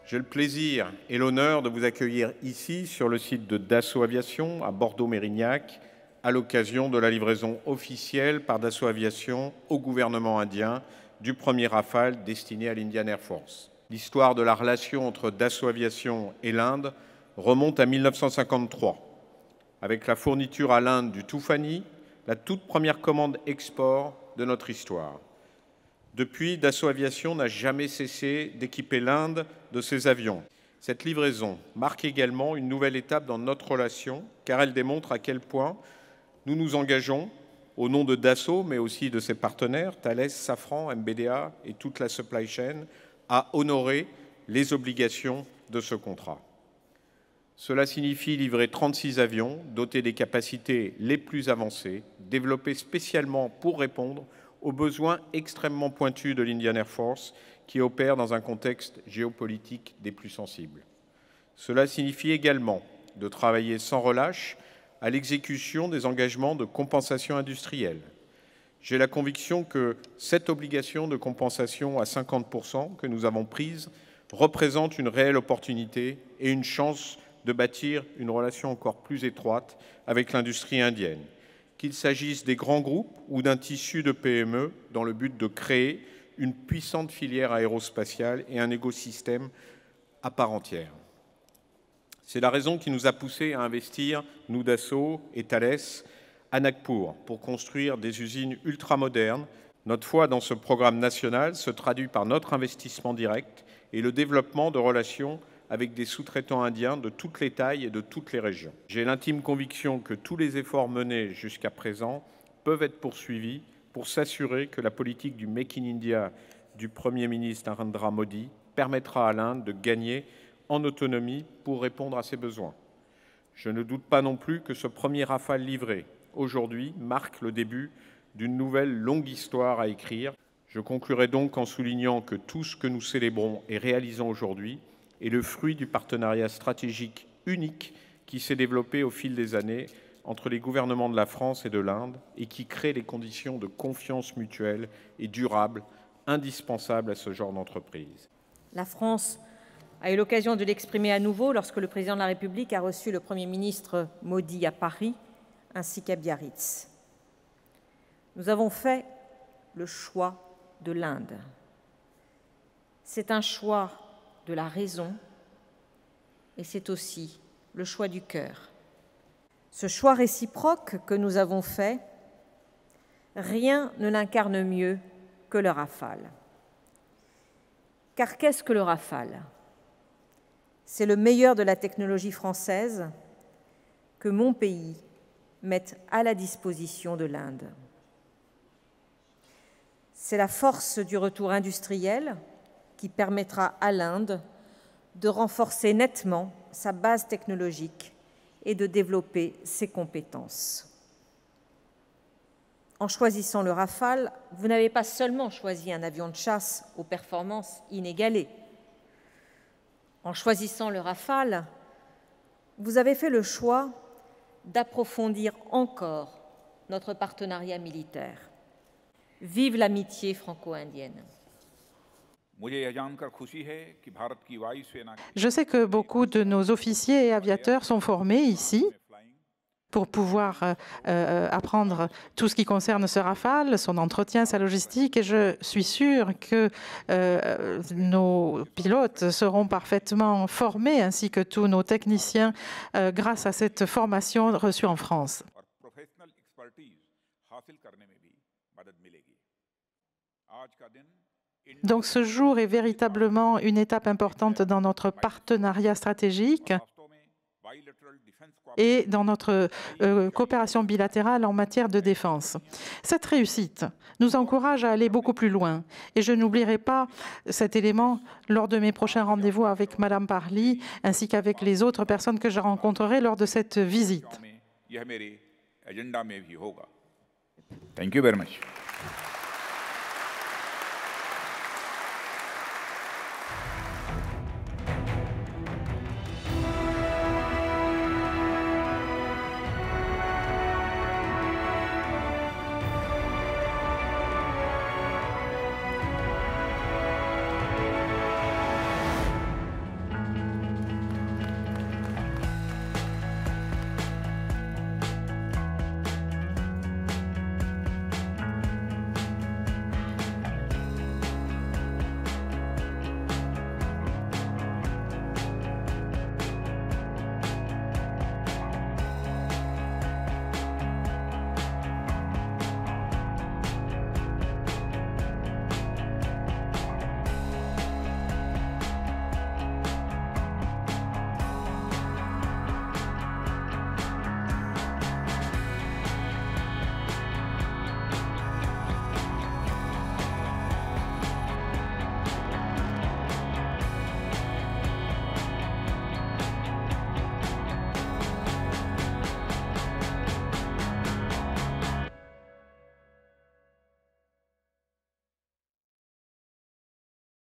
J'ai le plaisir et l'honneur de vous accueillir ici sur le site de Dassault Aviation à Bordeaux-Mérignac à l'occasion de la livraison officielle par Dassault Aviation au gouvernement indien du premier Rafale destiné à l'Indian Air Force. L'histoire de la relation entre Dassault Aviation et l'Inde remonte à 1953, avec la fourniture à l'Inde du Tufani, la toute première commande export de notre histoire. Depuis, Dassault Aviation n'a jamais cessé d'équiper l'Inde de ses avions. Cette livraison marque également une nouvelle étape dans notre relation, car elle démontre à quel point nous nous engageons, au nom de Dassault, mais aussi de ses partenaires, Thales, Safran, MBDA et toute la supply chain, à honorer les obligations de ce contrat. Cela signifie livrer 36 avions dotés des capacités les plus avancées, développés spécialement pour répondre aux besoins extrêmement pointus de l'Indian Air Force qui opère dans un contexte géopolitique des plus sensibles. Cela signifie également de travailler sans relâche à l'exécution des engagements de compensation industrielle. J'ai la conviction que cette obligation de compensation à 50% que nous avons prise représente une réelle opportunité et une chance de bâtir une relation encore plus étroite avec l'industrie indienne, qu'il s'agisse des grands groupes ou d'un tissu de PME dans le but de créer une puissante filière aérospatiale et un écosystème à part entière. C'est la raison qui nous a poussés à investir, nous Dassault et Thales, à Nagpur pour construire des usines ultramodernes. Notre foi dans ce programme national se traduit par notre investissement direct et le développement de relations avec des sous-traitants indiens de toutes les tailles et de toutes les régions. J'ai l'intime conviction que tous les efforts menés jusqu'à présent peuvent être poursuivis pour s'assurer que la politique du Make in India du Premier ministre Narendra Modi permettra à l'Inde de gagner en autonomie pour répondre à ses besoins. Je ne doute pas non plus que ce premier Rafale livré aujourd'hui marque le début d'une nouvelle longue histoire à écrire. Je conclurai donc en soulignant que tout ce que nous célébrons et réalisons aujourd'hui est le fruit du partenariat stratégique unique qui s'est développé au fil des années entre les gouvernements de la France et de l'Inde et qui crée les conditions de confiance mutuelle et durable indispensables à ce genre d'entreprise. La France a eu l'occasion de l'exprimer à nouveau lorsque le président de la République a reçu le Premier ministre Modi à Paris ainsi qu'à Biarritz. Nous avons fait le choix de l'Inde. C'est un choix de la raison et c'est aussi le choix du cœur. Ce choix réciproque que nous avons fait, rien ne l'incarne mieux que le Rafale. Car qu'est-ce que le Rafale? C'est le meilleur de la technologie française que mon pays met à la disposition de l'Inde. C'est la force du retour industriel qui permettra à l'Inde de renforcer nettement sa base technologique et de développer ses compétences. En choisissant le Rafale, vous n'avez pas seulement choisi un avion de chasse aux performances inégalées. En choisissant le Rafale, vous avez fait le choix d'approfondir encore notre partenariat militaire. Vive l'amitié franco-indienne. Je sais que beaucoup de nos officiers et aviateurs sont formés ici pour pouvoir apprendre tout ce qui concerne ce Rafale, son entretien, sa logistique. Et je suis sûre que nos pilotes seront parfaitement formés, ainsi que tous nos techniciens, grâce à cette formation reçue en France. Donc ce jour est véritablement une étape importante dans notre partenariat stratégique et dans notre coopération bilatérale en matière de défense. Cette réussite nous encourage à aller beaucoup plus loin et je n'oublierai pas cet élément lors de mes prochains rendez-vous avec Madame Parly ainsi qu'avec les autres personnes que je rencontrerai lors de cette visite. Thank you very much.